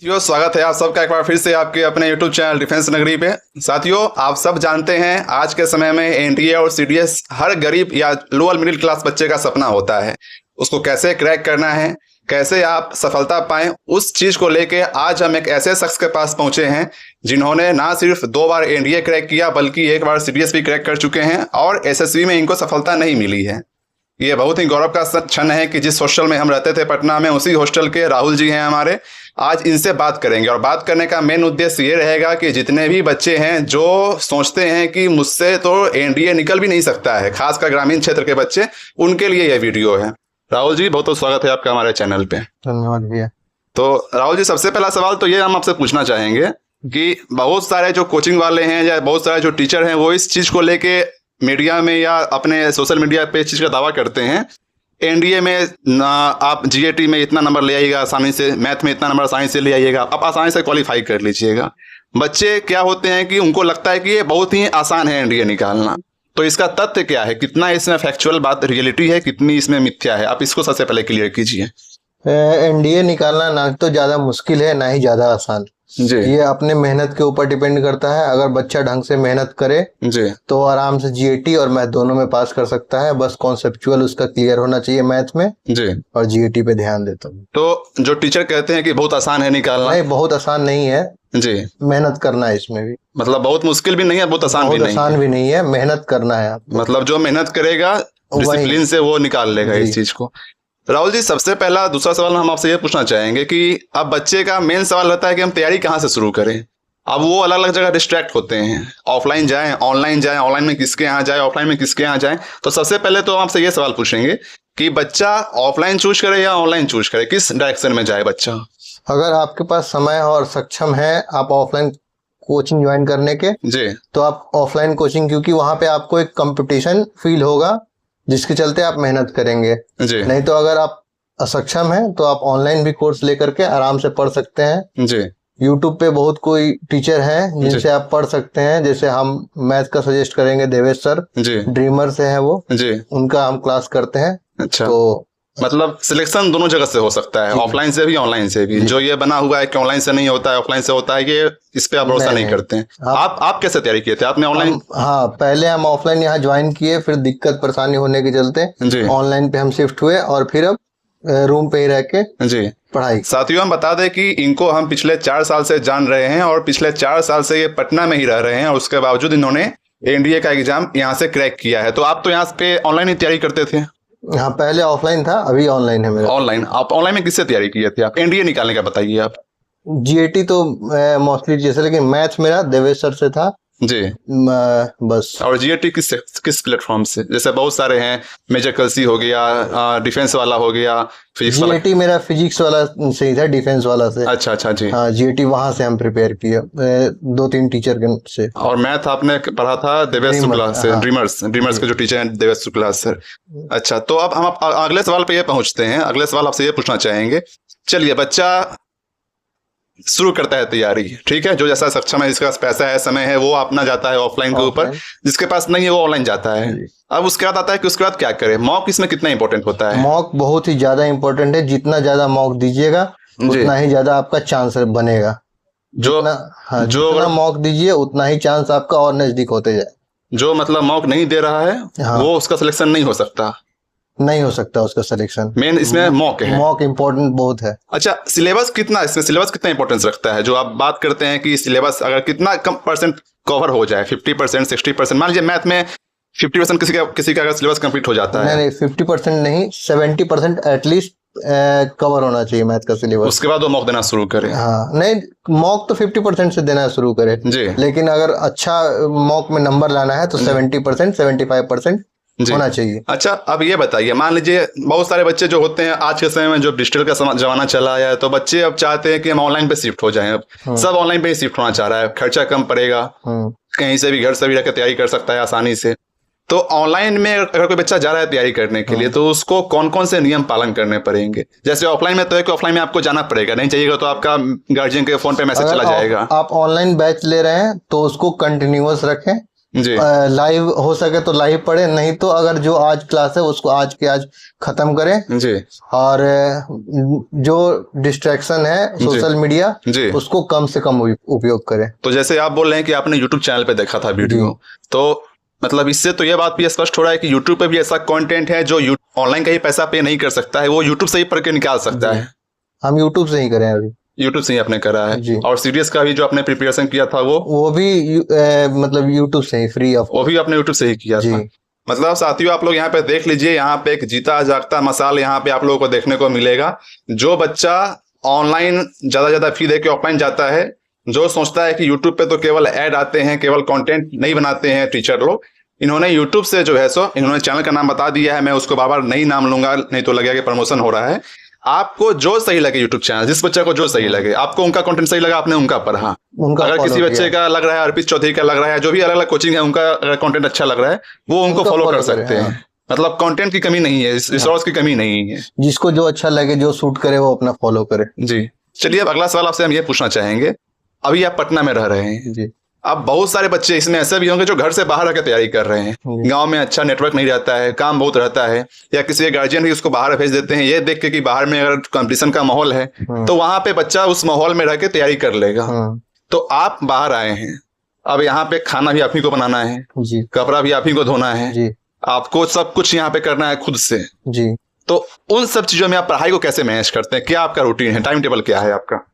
साथियों, स्वागत है आप सबका एक बार फिर से आपके अपने YouTube चैनल डिफेंस नगरी पे। साथियों, आप सब जानते हैं आज के समय में एनडीए और सीडीएस हर गरीब या लोअर मिडिल क्लास बच्चे का सपना होता है। उसको कैसे क्रैक करना है, कैसे आप सफलता पाएं, उस चीज को लेके आज हम एक ऐसे शख्स के पास पहुंचे हैं जिन्होंने ना सिर्फ 2 बार एनडीए क्रैक किया बल्कि 1 बार सीडीएस भी क्रैक कर चुके हैं और एसएसबी में इनको सफलता नहीं मिली है। ये बहुत ही गौरव का क्षण है कि जिस हॉस्टल में हम रहते थे पटना में, उसी हॉस्टल के राहुल जी हैं हमारे। आज इनसे बात करेंगे और बात करने का मेन उद्देश्य ये रहेगा कि जितने भी बच्चे हैं जो सोचते हैं कि मुझसे तो एनडीए निकल भी नहीं सकता है, खासकर ग्रामीण क्षेत्र के बच्चे, उनके लिए यह वीडियो है। राहुल जी, बहुत बहुत स्वागत है आपका हमारे चैनल पे। धन्यवाद भैया। तो राहुल जी, सबसे पहला सवाल तो ये हम आपसे पूछना चाहेंगे कि बहुत सारे जो कोचिंग वाले हैं या बहुत सारे जो टीचर हैं वो इस चीज को लेके मीडिया में या अपने सोशल मीडिया पे इस चीज का दावा करते हैं, एनडीए में आप जीएटी में इतना नंबर ले आइएगा आसानी से, मैथ में इतना नंबर आसानी से ले आइएगा, आप आसानी से क्वालिफाई कर लीजिएगा। बच्चे क्या होते हैं कि उनको लगता है कि ये बहुत ही आसान है एनडीए निकालना। तो इसका तथ्य क्या है, कितना इसमें फैक्चुअल बात रियलिटी है, कितनी इसमें मिथ्या है, आप इसको सबसे पहले क्लियर कीजिए। एनडीए निकालना ना तो ज्यादा मुश्किल है ना ही ज्यादा आसान। जी ये अपने मेहनत के ऊपर डिपेंड करता है। अगर बच्चा ढंग से मेहनत करे जी तो आराम से जीएटी और मैथ दोनों में पास कर सकता है। बस कॉन्सेप्चुअल उसका क्लियर होना चाहिए मैथ में जी, और जीएटी पे ध्यान देता हूँ। तो जो टीचर कहते हैं कि बहुत आसान है निकालना, नहीं, बहुत आसान नहीं है जी, मेहनत करना है इसमें भी। मतलब बहुत मुश्किल भी नहीं है, बहुत आसान भी बहुत नहीं आसान है। भी नहीं है, मेहनत करना है आपको। मतलब जो मेहनत करेगा डिसिप्लिन से वो निकाल लेगा इस चीज को। राहुल जी, सबसे पहला दूसरा सवाल हम आपसे ये पूछना चाहेंगे कि अब बच्चे का मेन सवाल रहता है कि हम तैयारी कहाँ से शुरू करें। अब वो अलग अलग जगह डिस्ट्रैक्ट होते हैं, ऑफलाइन जाएं, ऑनलाइन जाएं, ऑनलाइन में किसके यहाँ जाए, ऑफलाइन में किसके यहाँ जाएं। तो सबसे पहले तो हम आपसे ये सवाल पूछेंगे कि बच्चा ऑफलाइन चूज करे या ऑनलाइन चूज करे, किस डायरेक्शन में जाए बच्चा। अगर आपके पास समय और सक्षम है आप ऑफलाइन कोचिंग ज्वाइन करने के, जी, तो आप ऑफलाइन कोचिंग, क्योंकि वहां पे आपको एक कंपटीशन फील होगा जिसके चलते आप मेहनत करेंगे। जी, नहीं तो अगर आप असक्षम हैं तो आप ऑनलाइन भी कोर्स लेकर के आराम से पढ़ सकते हैं। जी, यूट्यूब पे बहुत कोई टीचर हैं जिनसे आप पढ़ सकते हैं। जैसे हम मैथ का सजेस्ट करेंगे, देवेश सर, जी, ड्रीमर से हैं वो, जी, उनका हम क्लास करते हैं। अच्छा, तो मतलब सिलेक्शन दोनों जगह से हो सकता है, ऑफलाइन से भी ऑनलाइन से भी। जो ये बना हुआ है कि ऑनलाइन से नहीं होता है ऑफलाइन से होता है, ये इस पे आप भरोसा नहीं करते हैं। आप कैसे तैयारी किए थे, आपने ऑनलाइन? हाँ, पहले हम ऑफलाइन यहाँ ज्वाइन किए, फिर दिक्कत परेशानी होने के चलते ऑनलाइन पे हम शिफ्ट हुए और फिर अब रूम पे ही रह के जी पढ़ाई। साथियों, हम बता दें कि इनको हम पिछले 4 साल से जान रहे हैं और पिछले 4 साल से ये पटना में ही रह रहे हैं और उसके बावजूद इन्होंने एनडीए का एग्जाम यहाँ से क्रैक किया है। तो आप तो यहाँ पे ऑनलाइन ही तैयारी करते थे? हाँ, पहले ऑफलाइन था, अभी ऑनलाइन है मेरा। ऑनलाइन? आप ऑनलाइन में किससे तैयारी किए थे आप एनडीए निकालने का, बताइए आप। जीएटी तो मोस्टली जैसे, लेकिन मैथ मेरा देवेश सर से था जी, बस। और जीएटी किस प्लेटफॉर्म से? जैसे बहुत सारे हैं, मेजर कलसी हो गया, डिफेंस वाला हो गया, फिजिक्स वाला। जीएटी मेरा फिजिक्स वाला से ही था, डिफेंस वाला से। अच्छा अच्छा, जी हाँ, जीएटी वहां से हम प्रिपेयर किए 2-3 टीचर से। और मैथ आपने पढ़ा था देवेश शुक्ला से, हाँ। ड्रीमर्स के जो टीचर हैं देवेश शुक्ला सर। अच्छा, तो अब हम अगले सवाल पे ये पहुंचते हैं। अगले सवाल आपसे ये पूछना चाहेंगे, चलिए बच्चा शुरू करता है तैयारी, ठीक है, जो जैसा सक्षम है, जिसके पास पैसा है, समय है, वो अपना जाता है ऑफलाइन के ऊपर, जिसके पास नहीं है वो ऑनलाइन जाता है। अब उसके बाद आता है कि उसके बाद क्या करे, मॉक इसमें कितना इंपॉर्टेंट होता है? मॉक बहुत ही ज्यादा इंपॉर्टेंट है। जितना ज्यादा मॉक दीजिएगा उतना ही ज्यादा आपका चांस बनेगा। जितना मॉक दीजिए उतना ही चांस आपका और नजदीक होते जाए। जो मतलब मॉक नहीं दे रहा है, वो उसका सिलेक्शन नहीं हो सकता, नहीं हो सकता उसका सिलेक्शन। मेन इसमें मॉक है, मॉक इम्पोर्टेंट बहुत है। अच्छा, सिलेबस कितना, इसमें सिलेबस कितना इंपॉर्टेंस रखता है? जो आप बात करते हैं कि सिलेबस अगर कितना कम परसेंट कवर हो जाए, 50%, 60%, मान लीजिए मैथ में 50% किसी का अगर सिलेबस कंप्लीट हो जाता है। नहीं, 50% नहीं, 70% एटलीस्ट कवर होना चाहिए मैथ का सिलेबस। उसके बाद वो मॉक देना शुरू करे। हाँ, नहीं, मॉक तो 50% से देना शुरू करे जी, लेकिन अगर अच्छा मॉक में नंबर लाना है तो 70%, 75% होना चाहिए। अच्छा, अब ये बताइए, मान लीजिए बहुत सारे बच्चे जो होते हैं आज के समय में, जो डिजिटल का जमाना चला है, तो बच्चे अब चाहते हैं कि हम ऑनलाइन पे शिफ्ट हो जाएं। अब सब ऑनलाइन पे ही शिफ्ट होना चाह रहा है, खर्चा कम पड़ेगा, कहीं से भी घर से भी रह के तैयारी कर सकता है आसानी से। तो ऑनलाइन में अगर कोई बच्चा जा रहा है तैयारी करने के लिए, तो उसको कौन कौन से नियम पालन करने पड़ेंगे? जैसे ऑफलाइन में तो है कि ऑफलाइन में आपको जाना पड़ेगा, नहीं चाहिएगा तो आपका गार्जियन के फोन पे मैसेज चला जाएगा। आप ऑनलाइन बैच ले रहे हैं तो उसको कंटिन्यूअस रखें, जी। लाइव हो सके तो लाइव पढ़े, नहीं तो अगर जो आज क्लास है उसको आज के आज खत्म करें जी। और जो डिस्ट्रैक्शन है सोशल मीडिया जी उसको कम से कम उपयोग करें। तो जैसे आप बोल रहे हैं कि आपने यूट्यूब चैनल पे देखा था वीडियो, तो मतलब इससे तो ये बात भी स्पष्ट हो रहा है कि यूट्यूब पे भी ऐसा कंटेंट है जो ऑनलाइन का ही पैसा पे नहीं कर सकता है, वो यूट्यूब से ही पढ़ के निकाल सकता है। हम यूट्यूब से ही करें अभी, यूट्यूब से ही आपने करा है जी। और सीडीएस का भी जो आपने प्रिपरेशन किया था वो भी मतलब यूट्यूब से ही फ्री ऑफ, वो भी आपने यूट्यूब से ही किया था। मतलब साथियों आप लोग यहाँ पे देख लीजिए, यहाँ पे एक जीता जागता मसाल यहाँ पे आप लोगों को देखने को मिलेगा। जो बच्चा ऑनलाइन ज्यादा फी दे के ऑफलाइन जाता है, जो सोचता है कि यूट्यूब पे तो केवल ऐड आते हैं, केवल कंटेंट नहीं बनाते हैं टीचर लोग, इन्होंने यूट्यूब से जो है सो इन्होंने चैनल का नाम बता दिया है। मैं उसको बार बार नहीं नाम लूंगा, नहीं तो लगेगा कि प्रमोशन हो रहा है। आपको जो सही लगे यूट्यूब चैनल, जिस बच्चे को जो सही लगे, आपको उनका कंटेंट सही लगा आपने उनका पढ़ा, अगर किसी बच्चे का लग रहा है, अर्पित चौधरी का लग रहा है, जो भी अलग अलग कोचिंग है उनका अगर कंटेंट अच्छा लग रहा है वो उनको फॉलो कर सकते हैं। मतलब कंटेंट की कमी नहीं है, रिसोर्स की कमी नहीं है, जिसको जो अच्छा लगे जो सूट करे वो अपना फॉलो करे। जी चलिए अब अगला सवाल आपसे हम ये पूछना चाहेंगे, अभी आप पटना में रह रहे हैं जी, अब बहुत सारे बच्चे इसमें ऐसे भी होंगे जो घर से बाहर रहकर तैयारी कर रहे हैं, गांव में अच्छा नेटवर्क नहीं रहता है, काम बहुत रहता है, या किसी गार्जियन भी उसको बाहर भेज देते हैं ये देख के कि बाहर में अगर कंपटीशन का माहौल है तो वहां पे बच्चा उस माहौल में रह के तैयारी कर लेगा। तो आप बाहर आए हैं, अब यहाँ पे खाना भी आप ही को बनाना है जी, कपड़ा भी आप ही को धोना है जी, आपको सब कुछ यहाँ पे करना है खुद से जी। तो उन सब चीजों में आप पढ़ाई को कैसे मैनेज करते हैं, क्या आपका रूटीन है, टाइम टेबल क्या है आपका?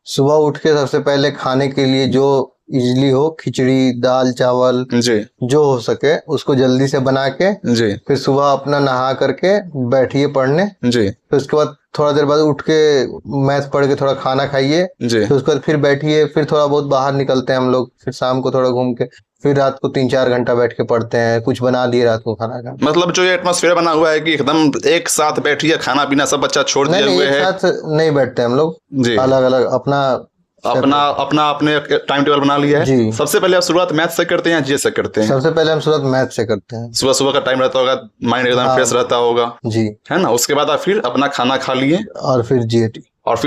सुबह उठ के सबसे पहले खाने के लिए जो इजली हो, खिचड़ी दाल चावल जी, जो हो सके उसको जल्दी से बना के जी, फिर सुबह अपना नहा करके बैठिए पढ़ने जी, फिर उसके बाद थोड़ा देर बाद उठ के मैथ पढ़ के थोड़ा खाना खाइए जी, फिर उसके बाद फिर बैठिए, फिर थोड़ा बहुत बाहर निकलते हैं हम लोग, फिर शाम को थोड़ा घूम के फिर रात को 3-4 घंटा बैठ के पढ़ते हैं, कुछ बना लिए रात को खाना का। मतलब जो ये एटमॉस्फेयर बना हुआ है कि एकदम एक साथ बैठिए, खाना पीना सब बच्चा छोड़ दिए हुए है, एक साथ नहीं बैठते हम लोग जी, अलग अलग अपना अपने टाइम टेबल बना लिया है जी। सबसे पहले आप शुरुआत मैथ से करते हैं या जीएस से करते हैं? सबसे पहले हम शुरुआत मैथ से करते हैं। सुबह सुबह का टाइम रहता होगा, माइंड एकदम फ्रेश रहता होगा जी, है ना। उसके बाद आप फिर अपना खाना खा लिए और फिर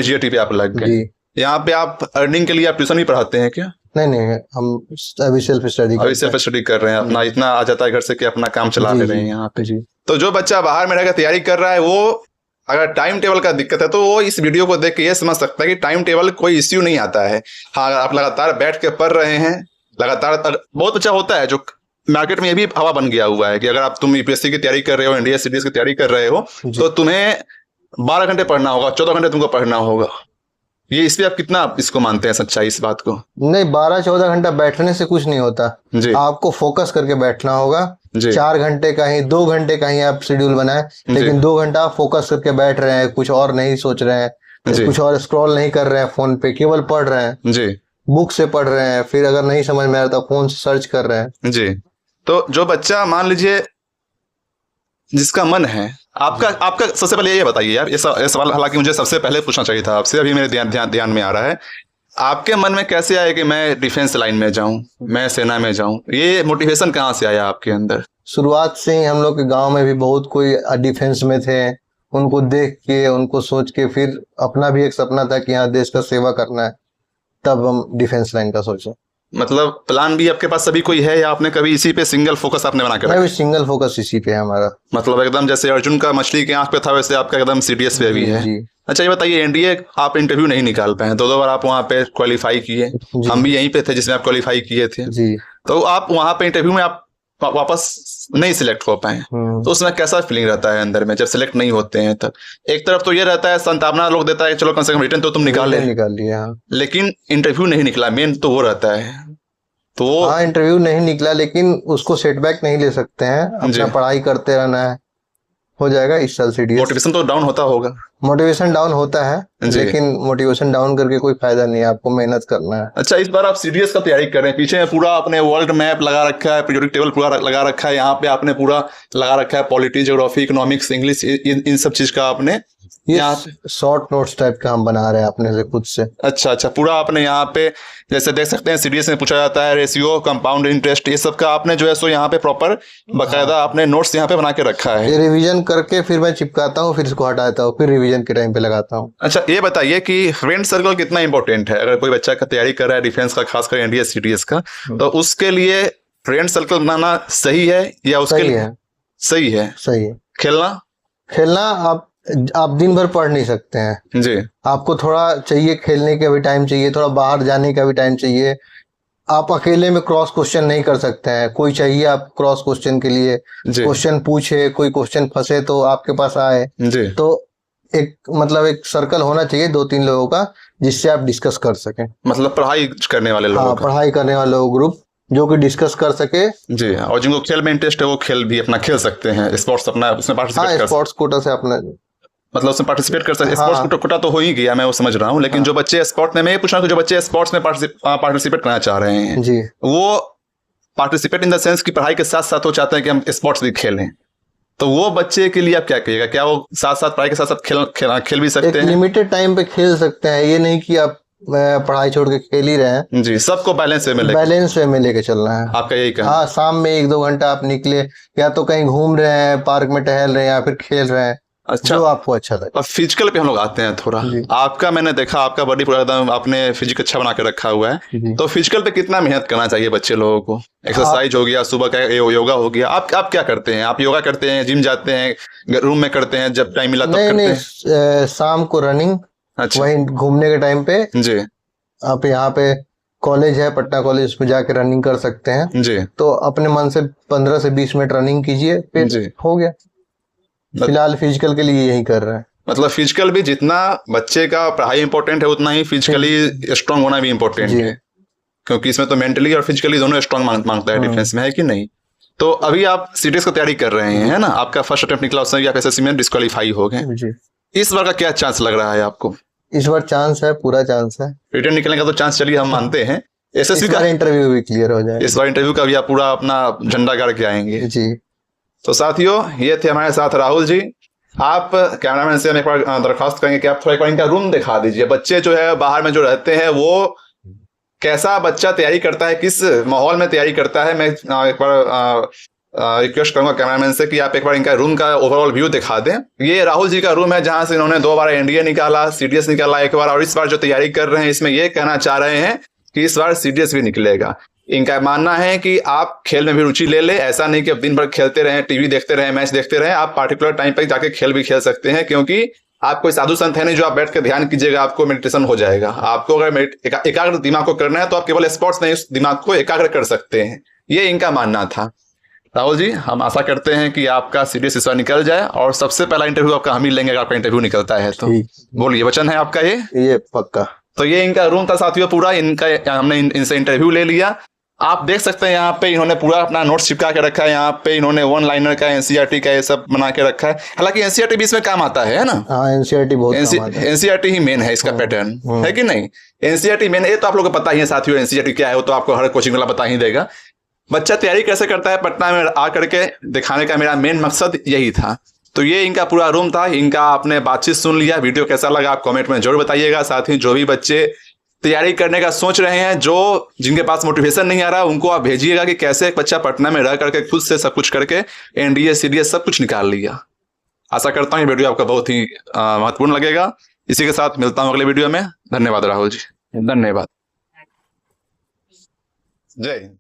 जीएटी पे आप लग गए। यहाँ पे आप अर्निंग के लिए आप ट्यूशन भी पढ़ाते हैं क्या? नहीं, हम अभी सेल्फ स्टडी कर रहे हैं, अपना इतना आ जाता है घर से कि अपना काम चला ले रहे हैं यहाँ पे जी। तो जो बच्चा बाहर में रहकर तैयारी कर रहा है, वो अगर टाइम टेबल का दिक्कत है तो वो इस वीडियो को देख के ये समझ सकता है कि टाइम टेबल कोई इश्यू नहीं आता है। हाँ, आप लगातार बैठ के पढ़ रहे हैं, लगातार बहुत अच्छा होता है। जो मार्केट में ये भी हवा बन गया हुआ है कि अगर तुम यूपीएससी की तैयारी कर रहे हो, एनडीए सीडीएस की तैयारी कर रहे हो, तो तुम्हें 12 घंटे पढ़ना होगा, 14 घंटे तुमको पढ़ना होगा। ये इस पे आप कितना इसको मानते हैं सच्चाई इस बात को? नहीं, 12-14 घंटा बैठने से कुछ नहीं होता जी, आपको फोकस करके बैठना होगा। 4 घंटे का ही 2 घंटे का ही आप शेड्यूल बनाए, लेकिन 2 घंटा आप फोकस करके बैठ रहे हैं, कुछ और नहीं सोच रहे हैं, कुछ और स्क्रॉल नहीं कर रहे हैं फोन पे, केवल पढ़ रहे हैं जी, बुक से पढ़ रहे हैं, फिर अगर नहीं समझ में आ रहा तो फोन से सर्च कर रहे हैं जी। तो जो बच्चा मान लीजिए जिसका मन है, आपका सबसे पहले ये बताइए यार, ये सवाल हालांकि मुझे सबसे पहले पूछना चाहिए था आपसे, अभी मेरे ध्यान में आ रहा है। आपके मन में कैसे आया कि मैं डिफेंस लाइन में जाऊं, मैं सेना में जाऊं? ये मोटिवेशन कहाँ से आया आपके अंदर? शुरुआत से ही हम लोग के गांव में भी बहुत कोई डिफेंस में थे, उनको देख के उनको सोच के फिर अपना भी एक सपना था कि यहाँ देश का सेवा करना है, तब हम डिफेंस लाइन का सोचे। मतलब प्लान भी आपके पास सभी कोई है या आपने कभी इसी पे सिंगल फोकस आपने बना कर? सिंगल फोकस इसी पे है हमारा। मतलब एकदम जैसे अर्जुन का मछली के आंख पे था वैसे आपका एकदम सीडीएस पे भी है। अच्छा ये बताइए, एनडीए आप इंटरव्यू नहीं निकाल पाए, 2 बार आप वहाँ पे क्वालिफाई किए, हम भी यहीं पे थे जिसमें आप क्वालिफाई किए थे जी। तो आप वहाँ पे इंटरव्यू में आप वापस नहीं सिलेक्ट हो पाए, तो उसमें कैसा फीलिंग रहता है अंदर में जब सिलेक्ट नहीं होते हैं? तब एक तरफ तो ये रहता है, संतावना लोग देता है चलो कम से कम रिटर्न तो तुम निकाल लिया, लेकिन इंटरव्यू नहीं निकला, मेन तो वो रहता है। तो हाँ, इंटरव्यू नहीं निकला, लेकिन उसको सेटबैक नहीं ले सकते हैं, अपना पढ़ाई करते रहना है, हो जाएगा इस साल सीडीएस। मोटिवेशन तो डाउन होता होगा? मोटिवेशन डाउन होता है, लेकिन मोटिवेशन डाउन करके कोई फायदा नहीं है, आपको मेहनत करना है। अच्छा, इस बार आप सीडीएस का तैयारी कर रहे हैं, पीछे पूरा आपने वर्ल्ड मैप लगा रखा है, पीरियोडिक टेबल पूरा लगा रखा है, यहाँ पे आपने पूरा लगा रखा है पॉलिटी, ज्योग्राफी, इकोनॉमिक्स, इंग्लिश, इन सब चीज का आपने यहाँ शॉर्ट नोट्स टाइप का हम बना रहे हैं अपने से खुद से। अच्छा, पूरा आपने यहाँ पे जैसे देख सकते हैं सीडीएस में पूछा जाता है रेशियो, कंपाउंड इंटरेस्ट, ये सब का आपने जो है सो यहाँ पे प्रॉपर बकायदा आपने नोट्स यहाँ पे बना के रखा है। ये रिवीजन करके फिर मैं चिपकाता हूँ, फिर इसको हटाता हूँ, फिर रिवीजन के टाइम पे लगाता हूँ। अच्छा ये बताइए कि फ्रेंड सर्कल कितना इंपॉर्टेंट है अगर कोई बच्चा का तैयारी कर रहा है डिफेंस का, खासकर एनडीए सीडीएस का, तो उसके लिए फ्रेंड सर्कल बनाना सही है या उसके सही लिए? है, सही है। सही है। खेलना? खेलना आप दिन भर पढ़ नहीं सकते हैं जी। आपको थोड़ा चाहिए, खेलने का भी टाइम चाहिए, थोड़ा बाहर जाने का भी टाइम चाहिए। आप अकेले में क्रॉस क्वेश्चन नहीं कर सकते हैं, कोई चाहिए आप क्रॉस क्वेश्चन के लिए, जी। क्वेश्चन पूछे, कोई क्वेश्चन फंसे तो आपके पास आए। जी। तो एक मतलब एक सर्कल होना चाहिए 2-3 लोगों का, जिससे आप डिस्कस कर सकें। मतलब पढ़ाई करने वाले लोगों हाँ, का। पढ़ाई करने वाले लोग ग्रुप जो कि डिस्कस कर सके। जी, और जिनको खेल में इंटरेस्ट है वो खेल भी अपना खेल सकते हैं, स्पोर्ट्स अपना उसमें पार्टिसिपेट हाँ, कर स्पोर्ट्स कोटा से अपना मतलब उसमें पार्टिसिपेट कर सकते हैं। हाँ, स्पोर्ट्स कोटा तो हो ही गया, मैं वो समझ रहा हूँ, लेकिन जो बच्चे स्पोर्ट्स में, मैं ये पूछ रहा हूँ, जो बच्चे स्पोर्ट्स में पार्टिसिपेट करना चाह रहे हैं जी, वो पार्टिसिपेट इन द सेंस कि pढ़ाई के साथ साथ वो चाहते हैं कि हम स्पोर्ट्स भी खेलें, तो वो बच्चे के लिए आप क्या कहिएगा? क्या वो साथ साथ पढ़ाई के साथ साथ खेल भी एक सकते हैं? लिमिटेड टाइम पे खेल सकते हैं, ये नहीं कि आप पढ़ाई छोड़ के खेल ही रहे हैं। जी, सबको बैलेंस वे में लेके, बैलेंस वे में लेके चलना है। आपका यही कहना? हाँ, शाम में 1-2 घंटा आप निकले, या तो कहीं घूम रहे हैं, पार्क में टहल रहे हैं, या फिर खेल रहे हैं, अच्छा, जो आपको अच्छा लगे। अब फिजिकल पे हम लोग आते हैं थोड़ा। जी। आपका मैंने देखा, आपका बॉडी पूरा एकदम आपने फिजिक अच्छा बना के रखा हुआ है, जी। तो फिजिकल पे कितना मेहनत करना चाहिए बच्चे लोगों को? एक्सरसाइज हो गया, सुबह का योगा हो गया, आप क्या करते हैं? आप योगा करते हैं, जिम जाते हैं, रूम में करते हैं, जब टाइम मिला तब नहीं करते नहीं, हैं? शाम को रनिंग, अच्छा। वहीं घूमने के टाइम पे जी। आप यहाँ पे कॉलेज है पटना कॉलेज, उसमें जाके रनिंग कर सकते हैं। जी। तो अपने मन से 15 से 20 मिनट रनिंग कीजिए, फिर जी। हो गया। फिलहाल फिजिकल के लिए यही कर रहे हैं। मतलब फिजिकल भी, जितना बच्चे का पढ़ाई इंपॉर्टेंट है उतना ही फिजिकली स्ट्रांग होना भी इंपॉर्टेंट जी। है, क्योंकि इसमें तो मेंटली और फिजिकली दोनों स्ट्रांग मांगता है डिफेंस में, है कि नहीं? तो अभी आप सीडीएस की तैयारी कर रहे हैं, है ना? आपका फर्स्ट अटेम्प्ट निकला, उसमें भी आप एसएससी में डिस्क्वालीफाई हो गए। जी। इस बार का क्या चांस लग रहा है आपको? इस बार चांस है, पूरा चांस है। रिटर्न निकलने का तो चांस चलिए हम मानते हैं, एसएससी इस का बार इंटरव्यू भी क्लियर हो जाए। इस बार इंटरव्यू का भी आप पूरा अपना झंडा गाड़ के आएंगे। जी। तो साथियों, ये थे हमारे साथ राहुल जी। आप कैमरामैन से हम एक बार दरखास्त करेंगे कि आप थोड़ा एक बार इनका रूम दिखा दीजिए। बच्चे जो है बाहर में जो रहते हैं, वो कैसा बच्चा तैयारी करता है, किस माहौल में तैयारी करता है। मैं एक बार रिक्वेस्ट करूंगा कैमरामैन से कि आप एक बार इनका रूम का ओवरऑल व्यू दिखा दें। ये राहुल जी का रूम है, जहां से इन्होंने 2 बार एनडीए निकाला, सीडीएस निकाला एक बार, और इस बार जो तैयारी कर रहे हैं इसमें ये कहना चाह रहे हैं कि इस बार सीडीएस भी निकलेगा। इनका मानना है कि आप खेल में भी रुचि ले ले, ऐसा नहीं कि अब दिन भर खेलते रहें, टीवी देखते रहें, मैच देखते रहें। आप पार्टिकुलर टाइम पर जाके खेल भी खेल सकते हैं, क्योंकि आप कोई साधु संत है नहीं जो आप बैठ कर ध्यान कीजिएगा आपको मेडिटेशन हो जाएगा। आपको अगर एकाग्र दिमाग को करना है तो आप केवल स्पोर्ट्स नहीं, उस दिमाग को एकाग्र कर सकते हैं। ये इनका मानना था। राहुल जी, हम आशा करते हैं कि आपका सीडीएस इस बार निकल जाए, और सबसे पहला इंटरव्यू आपका हम ही लेंगे अगर आपका इंटरव्यू निकलता है तो। बोलिए, वचन है आपका ये पक्का। तो ये इनका रूम था साथियों पूरा, इनका हमने इनसे इंटरव्यू ले लिया। आप देख सकते हैं यहाँ पे इन्होंने पूरा अपना नोट्स चिपका के रखा है। यहाँ पे इन्होंने 1 लाइनर का, एनसीईआरटी का ये सब बना के रखा है। हालांकि एनसीईआरटी भी इसमें काम आता है ना? हाँ, एनसीईआरटी बहुत काम आता है। एनसीईआरटी ही मेन है इसका पैटर्न, है कि नहीं? एनसीईआरटी मेन, ये तो आप लोगों को पता ही है साथियों, एनसीईआरटी क्या है वो तो आपको हर कोचिंग वाला बता ही देगा। बच्चा तैयारी कैसे करता है पटना में आकर के दिखाने का मेरा मेन मकसद यही था। तो ये इनका पूरा रूम था। इनका आपने बातचीत सुन लिया। वीडियो कैसा लगा आप कमेंट में जरूर बताइएगा। साथ ही जो भी बच्चे तैयारी करने का सोच रहे हैं, जो जिनके पास मोटिवेशन नहीं आ रहा, उनको आप भेजिएगा कि कैसे एक बच्चा पटना में रह करके खुद से सब कुछ करके एनडीए सीडीएस सब कुछ निकाल लिया। आशा करता हूँ ये वीडियो आपका बहुत ही महत्वपूर्ण लगेगा। इसी के साथ मिलता हूँ अगले वीडियो में। धन्यवाद राहुल जी, धन्यवाद। जय हिंद।